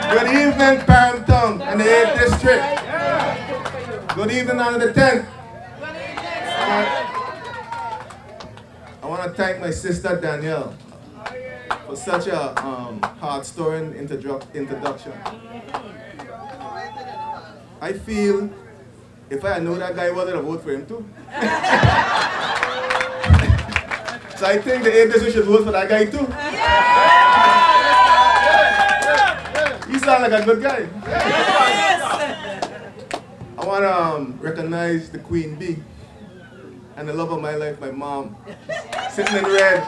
Good evening, Parenton and the 8th District. Good evening, under the 10th. I want to thank my sister Danielle for such a heart-stirring introduction. I feel if I knew that guy was, I'd vote for him too. So I think the 8th District should vote for that guy too. You sound like a good guy. I want to recognize the Queen Bee and the love of my life, my mom, sitting in red.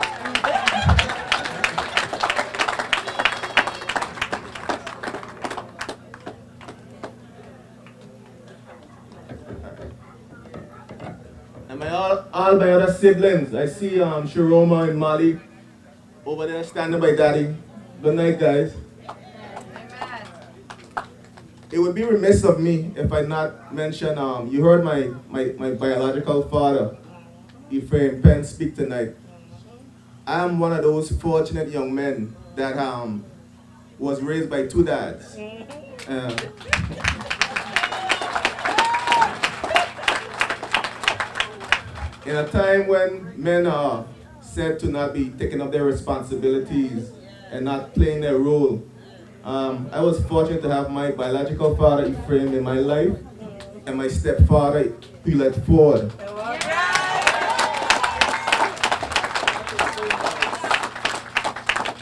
And all my other siblings. I see Sharoma and Molly over there standing by Daddy. Good night, guys. It would be remiss of me if I not mention, you heard my biological father, Marlon Penn, speak tonight. I am one of those fortunate young men that was raised by two dads. In a time when men are said to not be taking up their responsibilities and not playing their role, I was fortunate to have my biological father, Ephraim, in my life, and my stepfather, Hewlett Ford.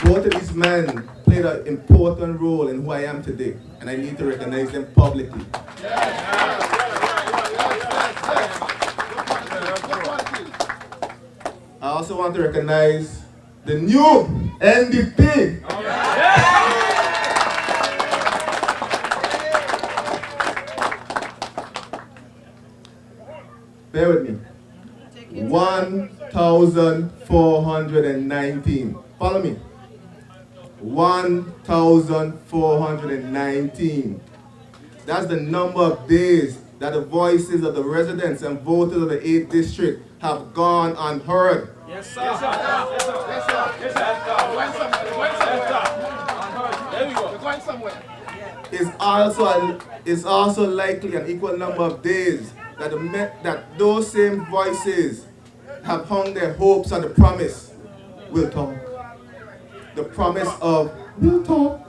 Both of these men played an important role in who I am today, and I need to recognize them publicly. I also want to recognize the new NDP. Bear with me. 1,419. Follow me. 1,419. That's the number of days that the voices of the residents and voters of the 8th District have gone unheard. Yes, sir. Yes, sir. Yes, sir. Yes, sir. Yes, sir. There we go. You're going somewhere. It's also likely an equal number of days that those same voices have hung their hopes on the promise, we'll talk. The promise of, we'll talk.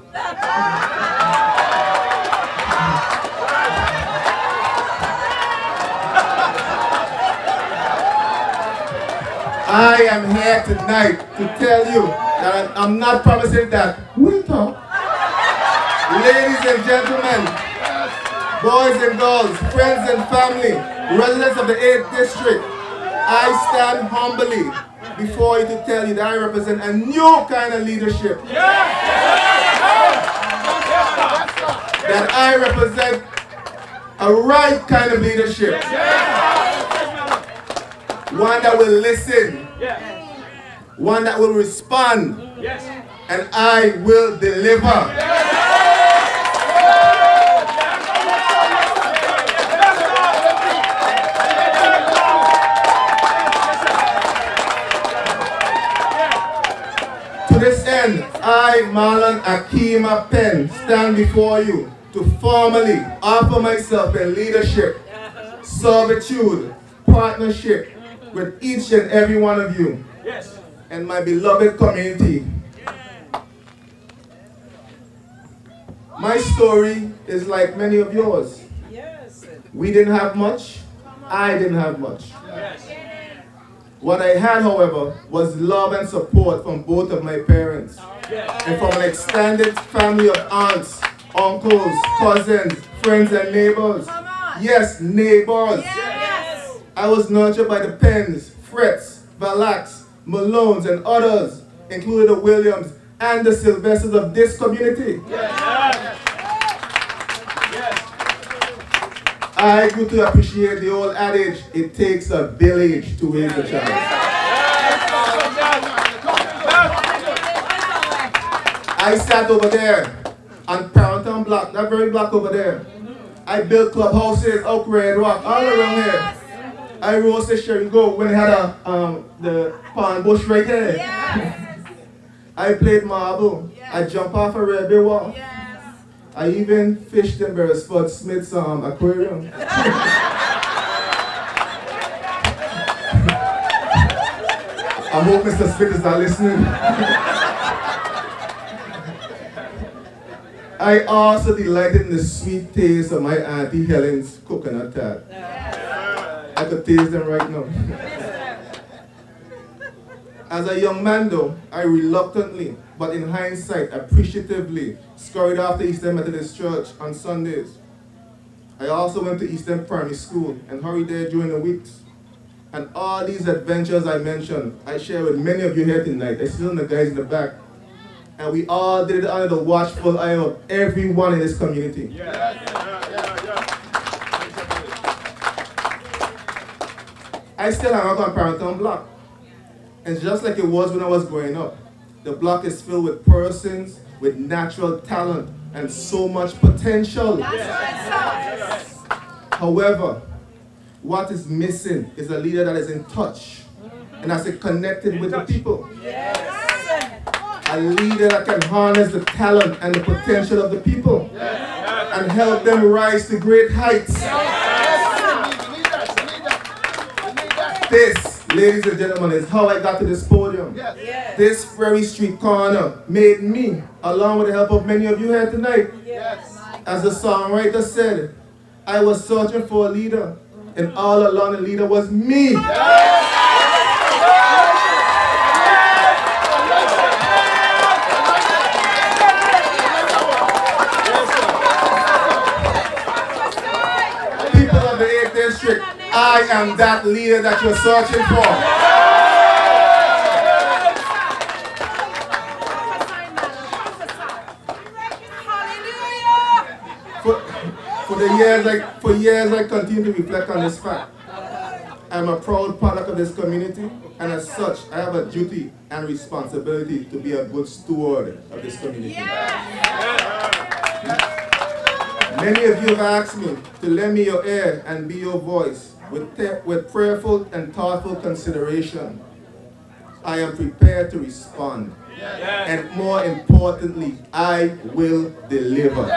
I am here tonight to tell you that I'm not promising that we'll talk. Ladies and gentlemen, boys and girls, friends and family, residents of the 8th District, I stand humbly before you to tell you that I represent a new kind of leadership. That I represent a right kind of leadership. One that will listen. One that will respond. And I will deliver. To this end, I, Marlon Penn, stand before you to formally offer myself in leadership, servitude, partnership with each and every one of you and my beloved community. My story is like many of yours. We didn't have much. I didn't have much. What I had, however, was love and support from both of my parents and from an extended family of aunts, uncles, cousins, friends, and neighbors. Yes, neighbors. I was nurtured by the Penns, Fretts, Valacs, Malones, and others, including the Williams and the Sylvesters of this community. I grew to appreciate the old adage, it takes a village to raise a child. I sat over there on Parenton Block, that very block over there. I built clubhouses, Oak Red Rock, all around here. I roasted Sherry Go when they had the palm bush right there. I played marble. I jumped off a railway wall. I even fished in Beresford Smith's aquarium. I hope Mr. Smith is not listening. I also delighted in the sweet taste of my Auntie Helen's coconut tart. I could taste them right now. As a young man though, I reluctantly, but in hindsight, appreciatively, scurried after Eastern Methodist Church on Sundays. I also went to Eastern Primary School and hurried there during the weeks. And all these adventures I mentioned, I share with many of you here tonight. I see some of the guys in the back. And we all did it under the watchful eye of everyone in this community. I still hang out on Parenton Block. And just like it was when I was growing up, the block is filled with persons with natural talent and so much potential. However, what is missing is a leader that is in touch and has connected with the people. A leader that can harness the talent and the potential of the people and help them rise to great heights. This, ladies and gentlemen, is how I got to this podium. This very street corner made me, along with the help of many of you here tonight. As the songwriter said, I was searching for a leader, and all along the leader was me. People of the 8th District, I am that leader that you're searching for. For years I continue to reflect on this fact. I'm a proud product of this community, and as such, I have a duty and responsibility to be a good steward of this community. Many of you have asked me to lend me your ear and be your voice with prayerful and thoughtful consideration. I am prepared to respond. And more importantly, I will deliver.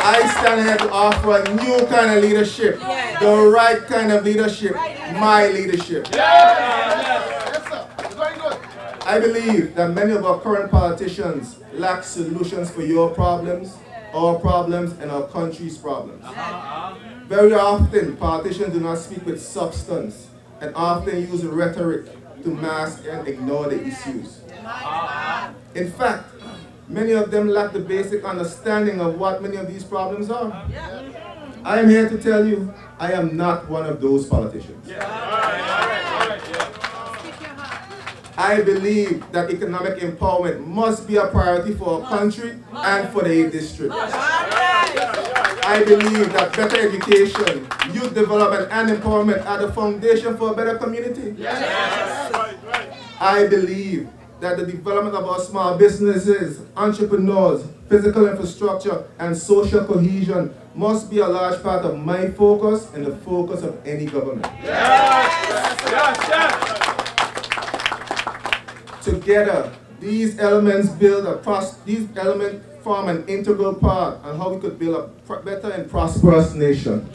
I stand here to offer a new kind of leadership, the right kind of leadership, my leadership. I believe that many of our current politicians lack solutions for your problems, our problems, and our country's problems. Very often, politicians do not speak with substance and often use rhetoric to mask and ignore the issues. In fact, many of them lack the basic understanding of what many of these problems are. I am here to tell you, I am not one of those politicians. I believe that economic empowerment must be a priority for our country and for the 8th District. I believe that better education, youth development, and empowerment are the foundation for a better community. I believe that the development of our small businesses, entrepreneurs, physical infrastructure, and social cohesion must be a large part of my focus and the focus of any government. Together, these elements form an integral part on how we could build a better and prosperous nation.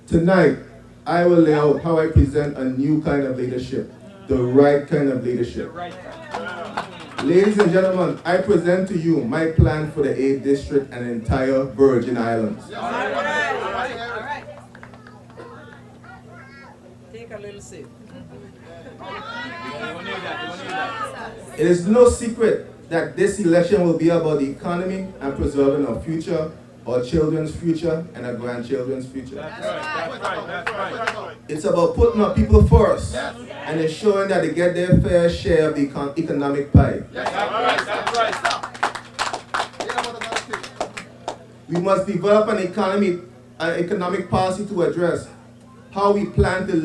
Tonight, I will lay out how I present a new kind of leadership. The right kind of leadership. Ladies and gentlemen, I present to you my plan for the 8th District and entire Virgin Islands. Take a little sip. It is no secret that this election will be about the economy and preserving our future, our children's future, and our grandchildren's future. That's right. It's about putting our people first and ensuring that they get their fair share of the economic pie. That's right. We must develop an economic policy to address how we plan to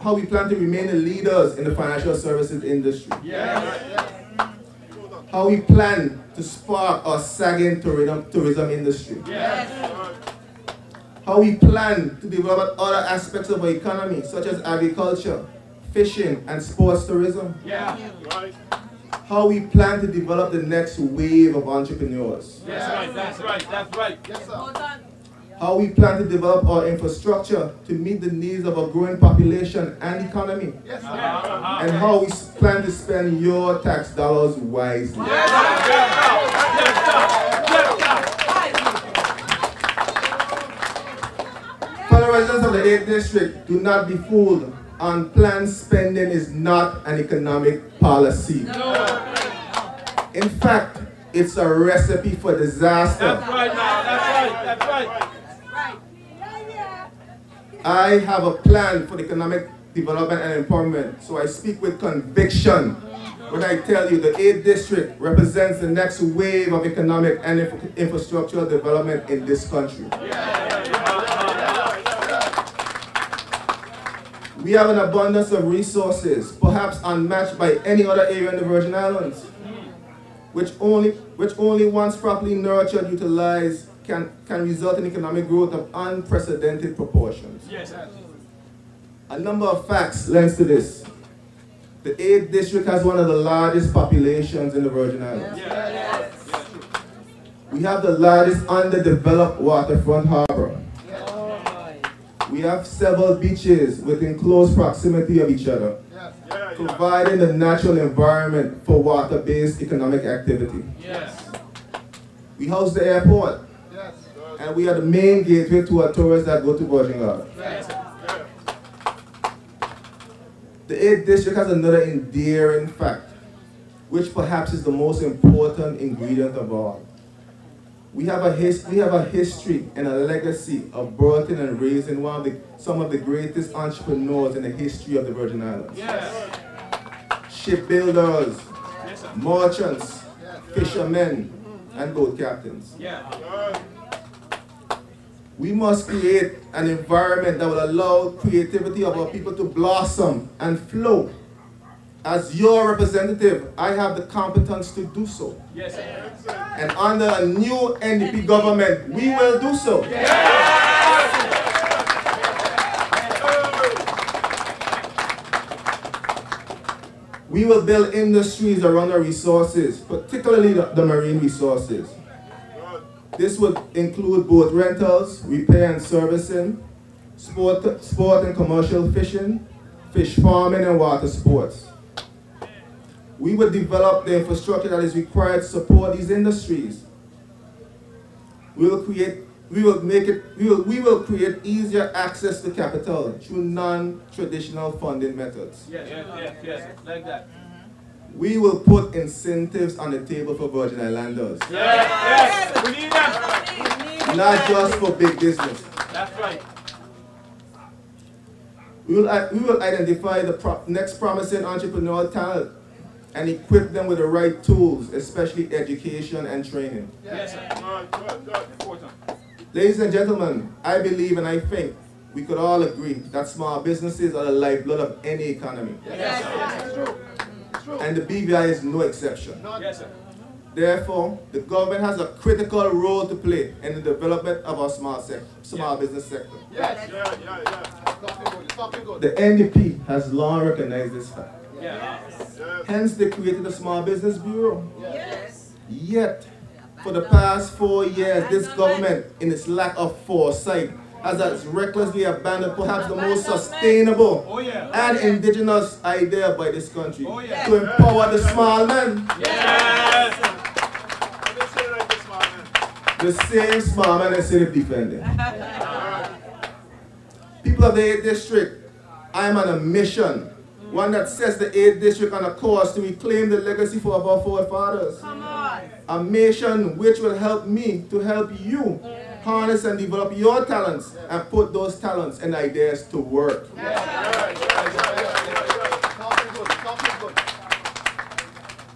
how we plan to remain the leaders in the financial services industry. How we plan to spark our sagging tourism industry. How we plan to develop other aspects of our economy, such as agriculture, fishing, and sports tourism. Yeah. Right. How we plan to develop the next wave of entrepreneurs. That's right, that's right, that's right. Yes, sir. How we plan to develop our infrastructure to meet the needs of a growing population and economy. Yes, sir. And how we plan to spend your tax dollars wisely. Fellow residents of the 8th District, do not be fooled. Unplanned spending is not an economic policy. In fact, it's a recipe for disaster. That's right now, that's right, that's right. I have a plan for economic development and empowerment, so I speak with conviction when I tell you the 8th District represents the next wave of economic and infrastructural development in this country. We have an abundance of resources, perhaps unmatched by any other area in the Virgin Islands, which only once properly nurtured, utilized, can result in economic growth of unprecedented proportions. Yes. A number of facts lends to this. The 8th District has one of the largest populations in the Virgin Islands. Yes. We have the largest underdeveloped waterfront harbor. We have several beaches within close proximity of each other, providing the natural environment for water-based economic activity. Yes. We house the airport, and we are the main gateway to our tourists that go to Virgin Islands. The 8th District has another endearing fact, which perhaps is the most important ingredient of all. We have a history and a legacy of birthing and raising some of the greatest entrepreneurs in the history of the Virgin Islands. Yes. Shipbuilders, Yes, merchants, fishermen, and boat captains. Yeah. We must create an environment that will allow creativity of our people to blossom and flow. As your representative, I have the competence to do so. Yes. And under a new NDP government, we will do so. We will build industries around our resources, particularly the marine resources. This would include boat rentals, repair and servicing, sport and commercial fishing, fish farming, and water sports. We will develop the infrastructure that is required to support these industries. We will create easier access to capital through non-traditional funding methods. Yes, like that. We will put incentives on the table for Virgin Islanders. Yes, we need them. Not just for big business. That's right. We will identify the next promising entrepreneurial talent and equip them with the right tools, especially education and training. Yes, sir. Good. Important. Ladies and gentlemen, I believe and I think we could all agree that small businesses are the lifeblood of any economy. Yes, sir. And the BVI is no exception. Yes, sir. Therefore, the government has a critical role to play in the development of our small business sector. Yes. The NDP has long recognized this fact. Yes. Hence, they created a Small Business Bureau. Yes. Yet, for the past 4 years, this government, in its lack of foresight, has recklessly abandoned perhaps the most sustainable and indigenous idea by this country to empower the small man. Yes. The same small man instead of defending. People of the 8th District, I am on a mission. One that sets the 8th District on a course to reclaim the legacy of our forefathers. Come on. A mission which will help me to help you harness and develop your talents and put those talents and ideas to work.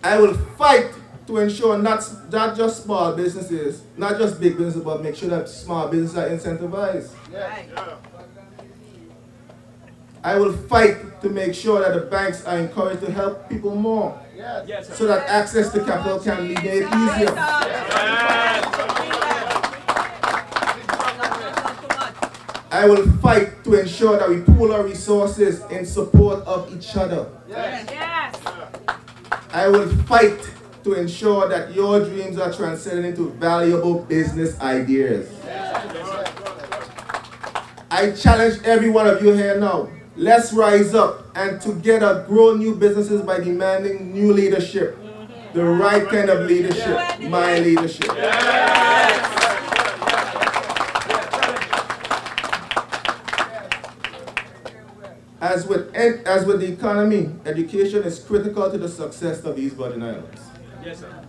I will fight to ensure not just small businesses, not just big businesses, but make sure that small businesses are incentivized. I will fight to make sure that the banks are encouraged to help people more, so that access to capital can be made easier. I will fight to ensure that we pool our resources in support of each other. Yes. I will fight to ensure that your dreams are transcended into valuable business ideas. I challenge every one of you here now. Let's rise up and together grow new businesses by demanding new leadership. The right kind of leadership, my leadership. As with the economy, education is critical to the success of these Virgin Islands. Yes, sir.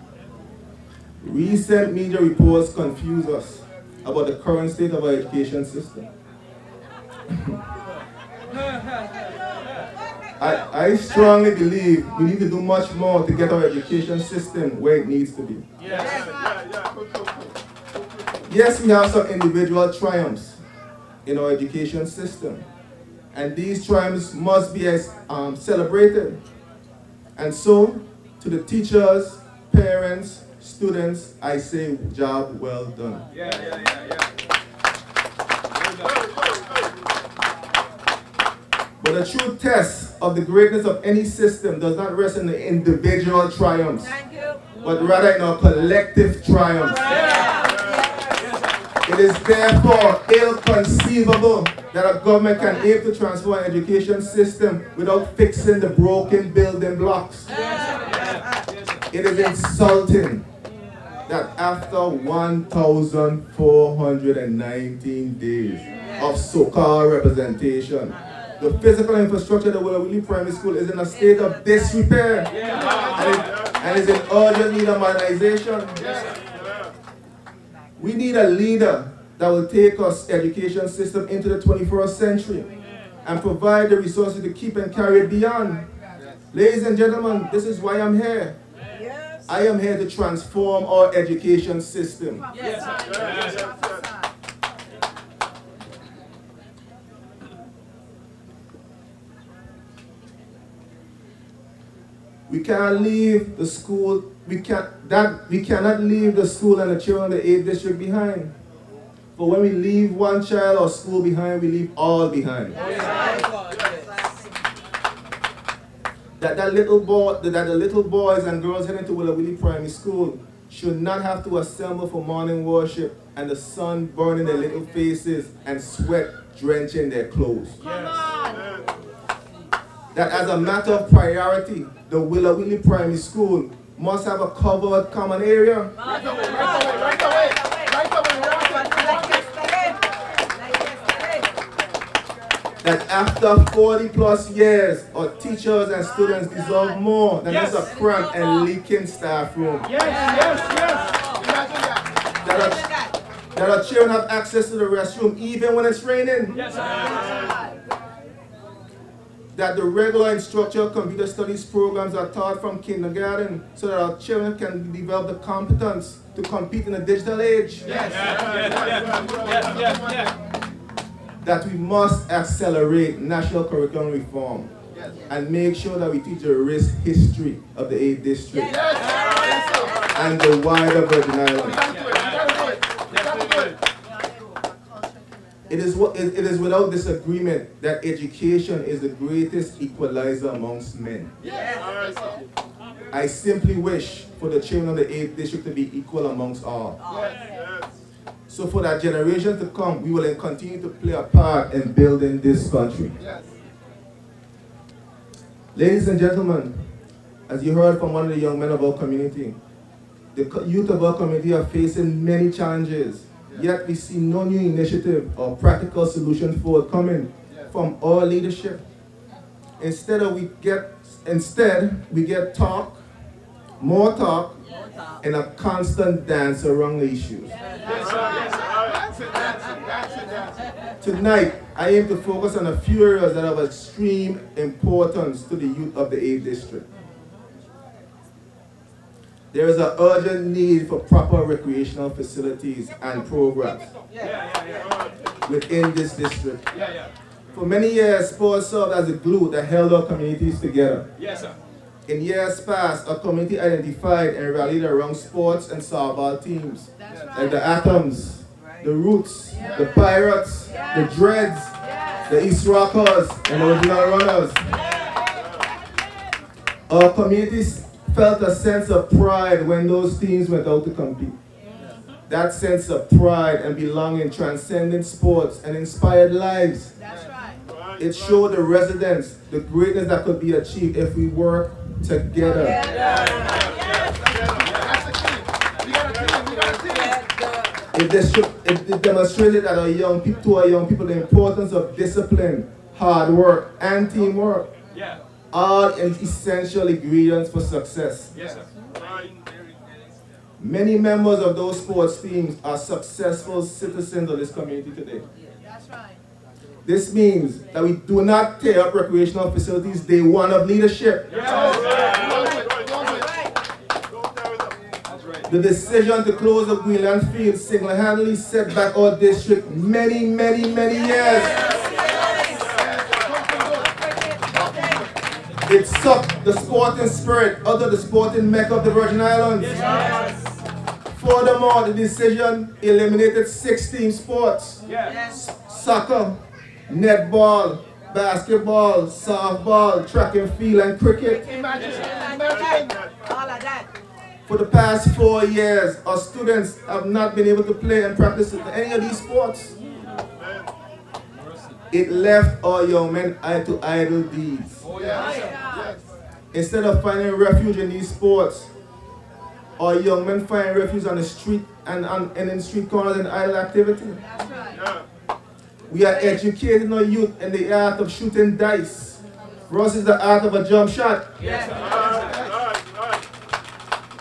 Recent media reports confuse us about the current state of our education system. I strongly believe we need to do much more to get our education system where it needs to be. Yes, we have some individual triumphs in our education system, and these triumphs must be celebrated. And so, to the teachers, parents, students, I say, job well done. But the true test of the greatness of any system does not rest in the individual triumphs, but rather in our collective triumphs. It is therefore ill-conceivable that a government can aim to transform an education system without fixing the broken building blocks. It is insulting that after 1,419 days of so-called representation, the physical infrastructure of the Willow Willie Primary School is in a state of disrepair and is in urgent need of modernization. We need a leader that will take our education system into the 21st century and provide the resources to keep and carry it beyond. Ladies and gentlemen, this is why I'm here. I am here to transform our education system. We cannot leave the school. We cannot leave the school and the children of the 8th district behind. But when we leave one child or school behind, we leave all behind. That the little boys and girls heading to Willow Willie Primary School should not have to assemble for morning worship and the sun burning their little faces and sweat drenching their clothes. That as a matter of priority, the Willow Willie Primary School must have a covered common area. That after 40 plus years, our teachers and students deserve more than just a cramped and leaking staff room. That our children have access to the restroom even when it's raining. That the regular and structured computer studies programs are taught from kindergarten so that our children can develop the competence to compete in the digital age. That we must accelerate national curriculum reform and make sure that we teach a rich history of the 8th district and the wider Virgin Islands. It is without disagreement that education is the greatest equalizer amongst men. I simply wish for the children of the 8th district to be equal amongst all. So for that generation to come, we will continue to play a part in building this country. Ladies and gentlemen, as you heard from one of the young men of our community, the youth of our community are facing many challenges. Yet we see no new initiative or practical solution forthcoming from our leadership. Instead we get talk, more talk, and a constant dance around the issues. Tonight, I aim to focus on a few areas that are of extreme importance to the youth of the 8th district. There is an urgent need for proper recreational facilities and programs within this district. For many years, sports served as a glue that held our communities together. In years past, our community identified and rallied around sports and softball teams, like the Atoms, the Roots, the Pirates, the Dreads, the East Rockers, and the Original Runners. Our communities felt a sense of pride when those teams went out to compete. That sense of pride and belonging transcended sports and inspired lives. That's right. It showed the residents the greatness that could be achieved if we work together. It demonstrated that to our young people the importance of discipline, hard work, and teamwork. All essential ingredients for success. Yes, sir. Many members of those sports teams are successful citizens of this community today. That's right. This means that we do not tear up recreational facilities day one of leadership. The decision to close the Greenland field single-handedly set back our district many years. It sucked the sporting spirit out of the sporting mecca of the Virgin Islands. Furthermore, the decision eliminated 6 team sports. Soccer, netball, basketball, softball, track and field, and cricket. All of that. For the past 4 years, our students have not been able to play and practice any of these sports. It left our young men to idle deeds. Instead of finding refuge in these sports, our young men find refuge on the street and in street corners and idle activity. That's right. We are educating our youth in the art of shooting dice. For us, it's the art of a jump shot.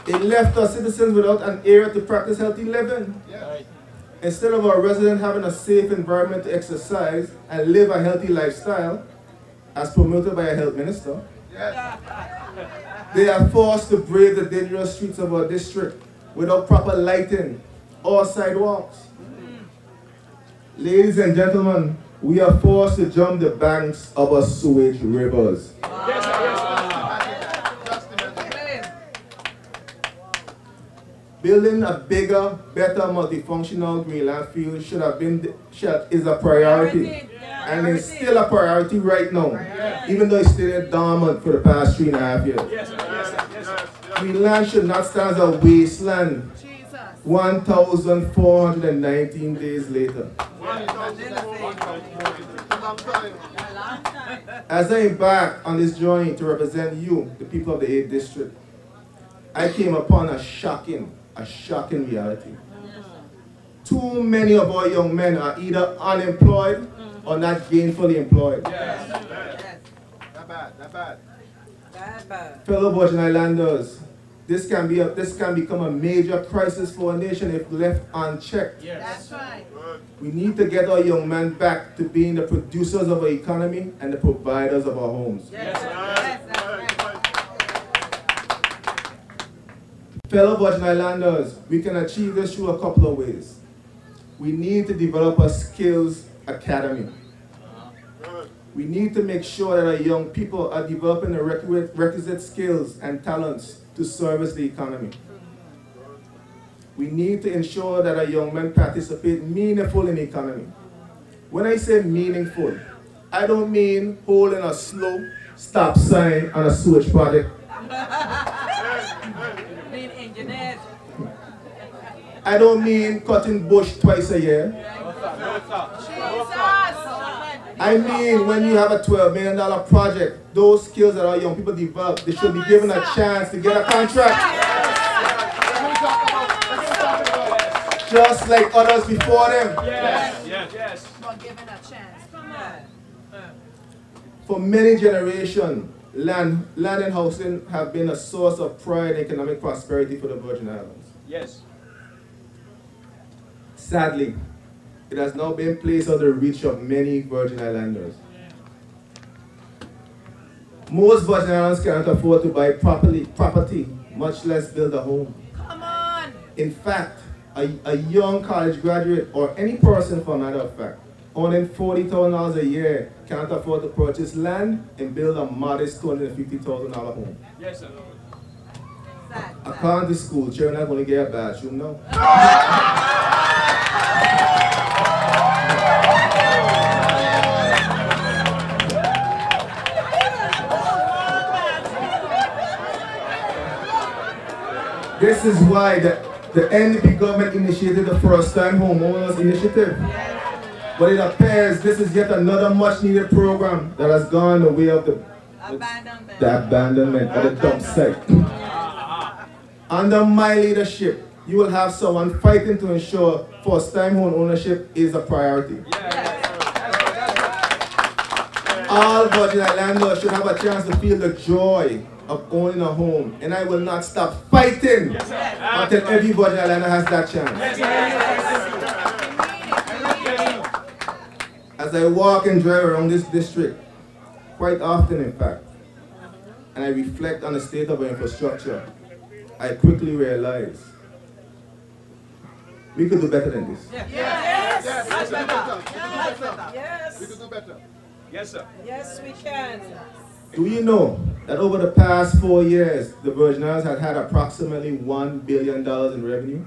It left our citizens without an area to practice healthy living. Instead of our residents having a safe environment to exercise and live a healthy lifestyle, as promoted by a health minister, they are forced to brave the dangerous streets of our district without proper lighting or sidewalks. Ladies and gentlemen, we are forced to jump the banks of our sewage rivers. Building a bigger, better, multifunctional Greenland field is a priority. And it's still a priority right now, even though it's still dormant for the past 3.5 years. Greenland should not stand as a wasteland 1,419 days later. As I embark on this journey to represent you, the people of the 8th District, I came upon a shocking reality. Too many of our young men are either unemployed or not gainfully employed. That bad. Fellow Virgin Islanders, this can become a major crisis for our nation if left unchecked. That's right. We need to get our young men back to being the producers of our economy and the providers of our homes. Fellow Virgin Islanders, we can achieve this through a couple of ways. We need to develop a skills academy. We need to make sure that our young people are developing the requisite skills and talents to service the economy. We need to ensure that our young men participate meaningfully in the economy. When I say meaningful, I don't mean holding a slow stop sign on a sewage project. I don't mean cutting bush twice a year. I mean when you have a $12 million project, those skills that our young people develop, they should be given a chance to get a contract. Just like others before them. For many generations, land and housing have been a source of pride and economic prosperity for the Virgin Islands. Sadly, it has now been placed out of the reach of many Virgin Islanders. Most Virgin Islanders cannot afford to buy property, much less build a home. Come on! In fact, a young college graduate, or any person for a matter of fact, earning $40,000 a year cannot afford to purchase land and build a modest $250,000 home. Yes, sir. According to school, children are going to get a bathroom now. This is why the NDP government initiated the First Time Homeowners Initiative. But it appears this is yet another much needed program that has gone the way of the abandonment of the dump site. Under my leadership, you will have someone fighting to ensure first time home ownership is a priority. All Virgin Islanders should have a chance to feel the joy of owning a home, and I will not stop fighting until every Virgin Islander has that chance. As I walk and drive around this district, quite often in fact, and I reflect on the state of our infrastructure, I quickly realize we could do better than this. Yes. We could do better. Yes, sir. Yes, we can. Do you know that over the past 4 years, the Virgin Islands had had approximately $1 billion in revenue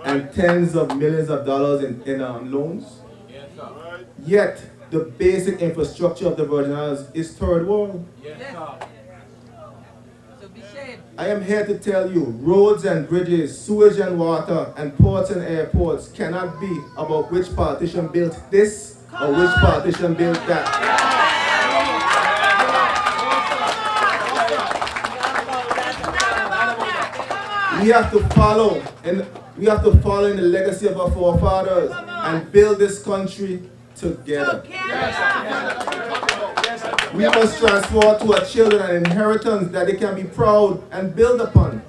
and tens of millions of dollars in loans? Yes, sir. Yet, the basic infrastructure of the Virgin Islands is third world. Yes, sir. So be safe. I am here to tell you, roads and bridges, sewage and water, and ports and airports cannot be about which politician built this or which politician built that. We have to follow in the legacy of our forefathers and build this country together. We must transfer to our children an inheritance that they can be proud and build upon.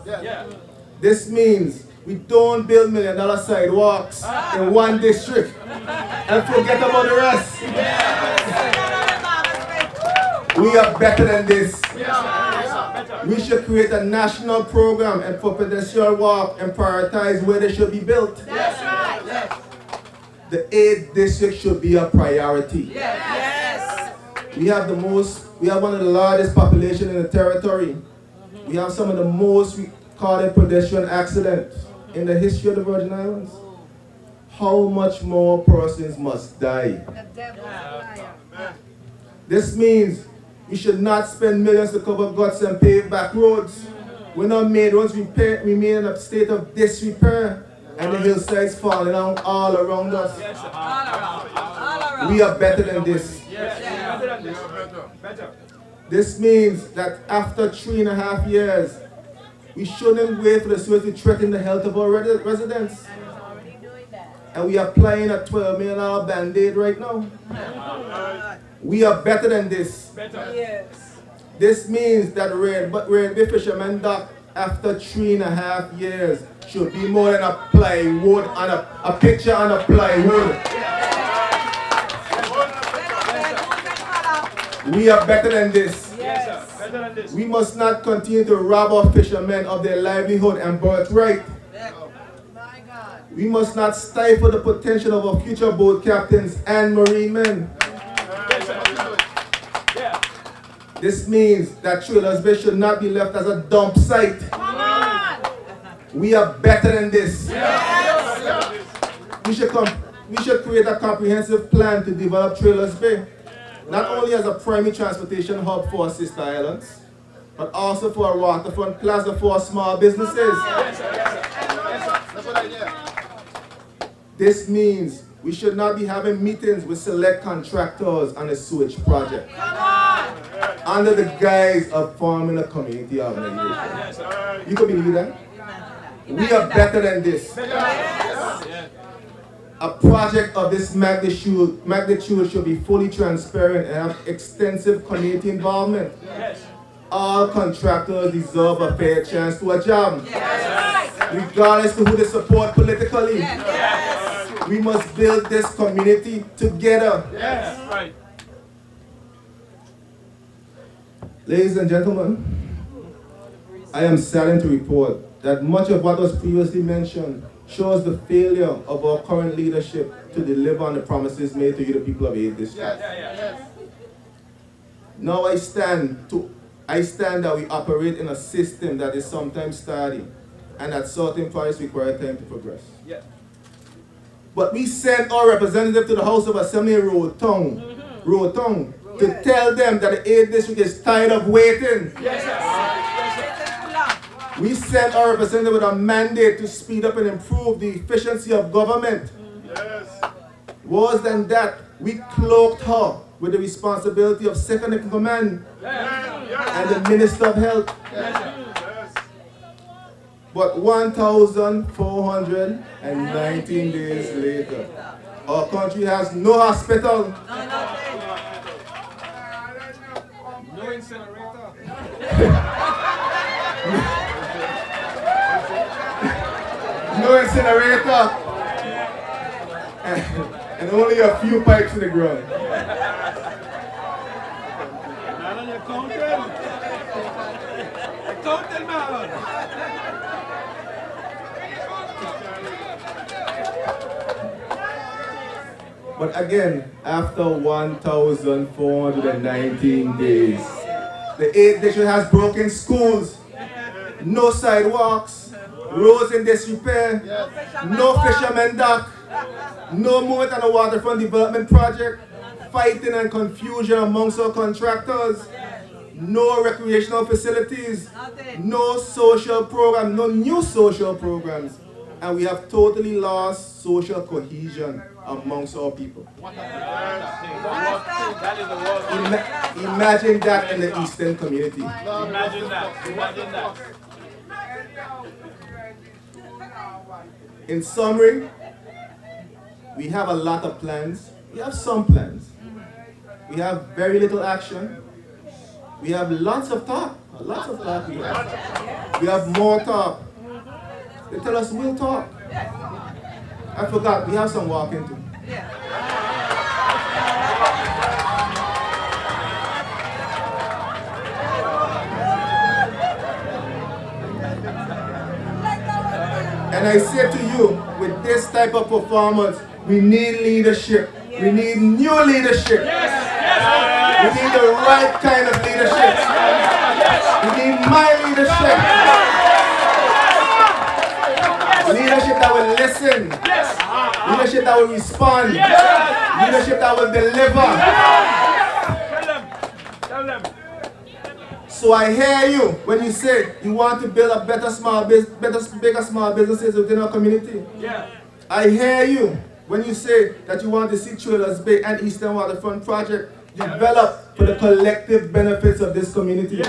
This means we don't build $1 million sidewalks in one district and forget about the rest. We are better than this. We should create a national program and for pedestrian walk and prioritize where they should be built. That's right. The 8th district should be a priority. Yes. We have one of the largest population in the territory. We have some of the most recorded pedestrian accidents in the history of the Virgin Islands. How much more persons must die? The devil's liar. This means we should not spend millions to cover guts and pave back roads. When our main roads remain in a state of disrepair and the hillsides falling down all around us. All around. We are better than this. Better. This means that after 3.5 years, we shouldn't wait for the sewage to threaten the health of our residents. And we are applying a $12 million band-aid right now. We are better than this. Yes. This means that Red Bay Fisherman Dock, after 3.5 years, should be more than a plywood and a picture on a plywood. We are better than this. Yes. Better than this. We must not continue to rob our fishermen of their livelihood and birthright. My God. We must not stifle the potential of our future boat captains and marine men. This means that Trailers Bay should not be left as a dump site. Come on. We are better than this. Yes. We should create a comprehensive plan to develop Trailers Bay, not only as a primary transportation hub for our sister islands, but also for a waterfront plaza for our small businesses. This means we should not be having meetings with select contractors on a sewage project Come on. under the guise of forming a community organization. You can believe that? We are better than this. A project of this magnitude should be fully transparent and have extensive community involvement. All contractors deserve a fair chance to a job, regardless of who they support politically. We must build this community together. Right. Ladies and gentlemen, I am saddened to report that much of what was previously mentioned shows the failure of our current leadership to deliver on the promises made to you, the people of 8th District. Now I stand that we operate in a system that is sometimes tardy and that certain projects require time to progress. But we sent our representative to the House of Assembly in Rotong to tell them that the 8th District is tired of waiting. We sent our representative with a mandate to speed up and improve the efficiency of government. Yes. Worse than that, we cloaked her with the responsibility of second in command and the Minister of Health. But 1,419 days later, our country has no hospital, No incinerator. no incinerator, and only a few pipes in the ground. Not on your accountant. Accountant, man. But again, after 1,419 days, the 8th district has broken schools, no sidewalks, roads in disrepair, no fishermen dock, no movement on the waterfront development project, fighting and confusion amongst our contractors, no recreational facilities, no social program, no new social programs, and we have totally lost social cohesion amongst our people. That is the worst. Imagine that in the Eastern community. Imagine that. Imagine that. In summary, we have a lot of plans. We have some plans. We have very little action. We have lots of talk. Lots of talk. We have more talk. They tell us we'll talk. I forgot, we have some walking too. And I say to you, with this type of performance, we need leadership. We need new leadership. We need the right kind of leadership. We need my leadership. Leadership that will listen. Leadership that will respond. Leadership that will deliver. Tell them. So I hear you when you say you want to build a better bigger small businesses within our community. Yeah. I hear you when you say that you want to see Trailers Bay and Eastern Waterfront Project develop for the collective benefits of this community.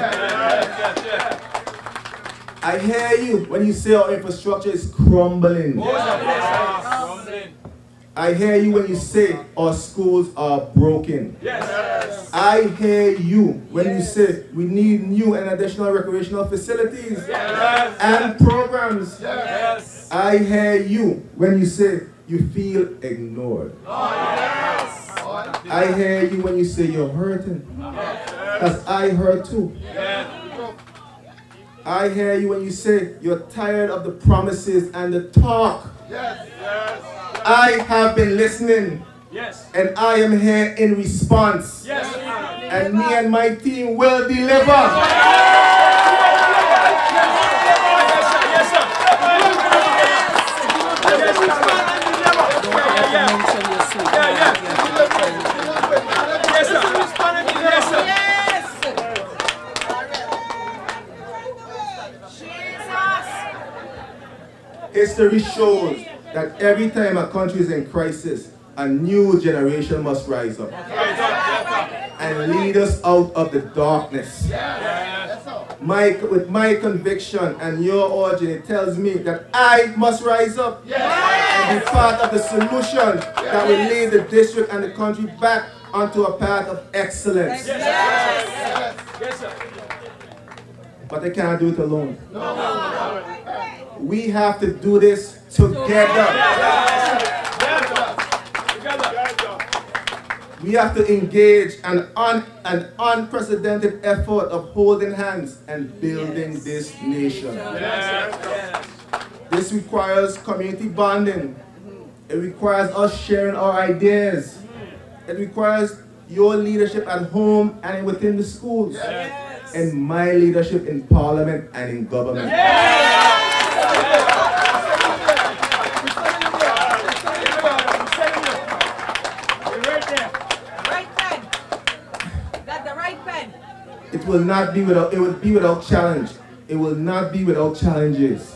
I hear you when you say our infrastructure is crumbling. I hear you when you say our schools are broken. Yes. I hear you when you say we need new and additional recreational facilities and programs. Yes. I hear you when you say you feel ignored. I hear you when you say you're hurting. Because I hurt too. I hear you when you say you're tired of the promises and the talk. I have been listening. Yes. And I am here in response. Yes. And me and my team will deliver. History shows that every time a country is in crisis, a new generation must rise up and lead us out of the darkness. With my conviction and your origin, it tells me that I must rise up and be part of the solution that will lead the district and the country back onto a path of excellence. But I cannot do it alone. We have to do this together. We have to engage an unprecedented effort of holding hands and building this nation. This requires community bonding. It requires us sharing our ideas. It requires your leadership at home and within the schools. And my leadership in parliament and in government. It will be without challenge. it will not be without challenges.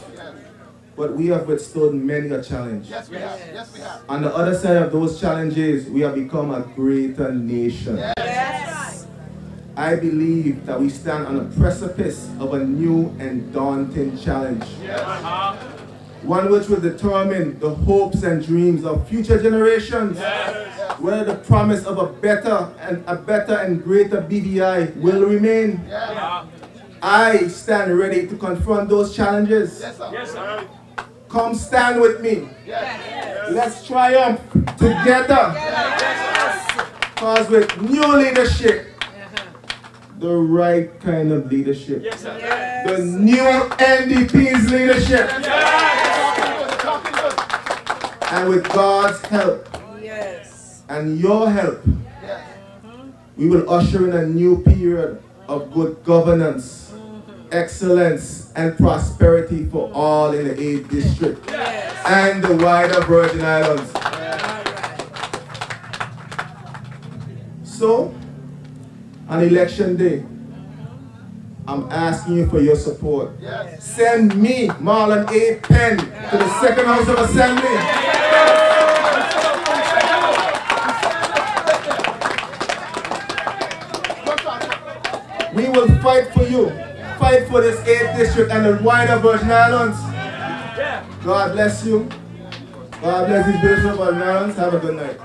But we have withstood many a challenge. Yes, we have. Yes, we have. On the other side of those challenges, we have become a greater nation. Yes. I believe that we stand on the precipice of a new and daunting challenge. One which will determine the hopes and dreams of future generations. Where the promise of a better and greater BVI will remain. I stand ready to confront those challenges. Yes, sir. Come stand with me. Let's triumph together. Because with new leadership, the right kind of leadership, Yes, sir. the new NDP's leadership, and with God's help and your help, we will usher in a new period of good governance, excellence, and prosperity for all in the 8th District and the wider Virgin Islands. So, on election day, I'm asking you for your support. Send me, Marlon A. Penn, to the 2nd House of Assembly. We will fight for you. Fight for this 8th District and the wider Virgin Islands. God bless you. God bless these beautiful Virgin Islands. Have a good night.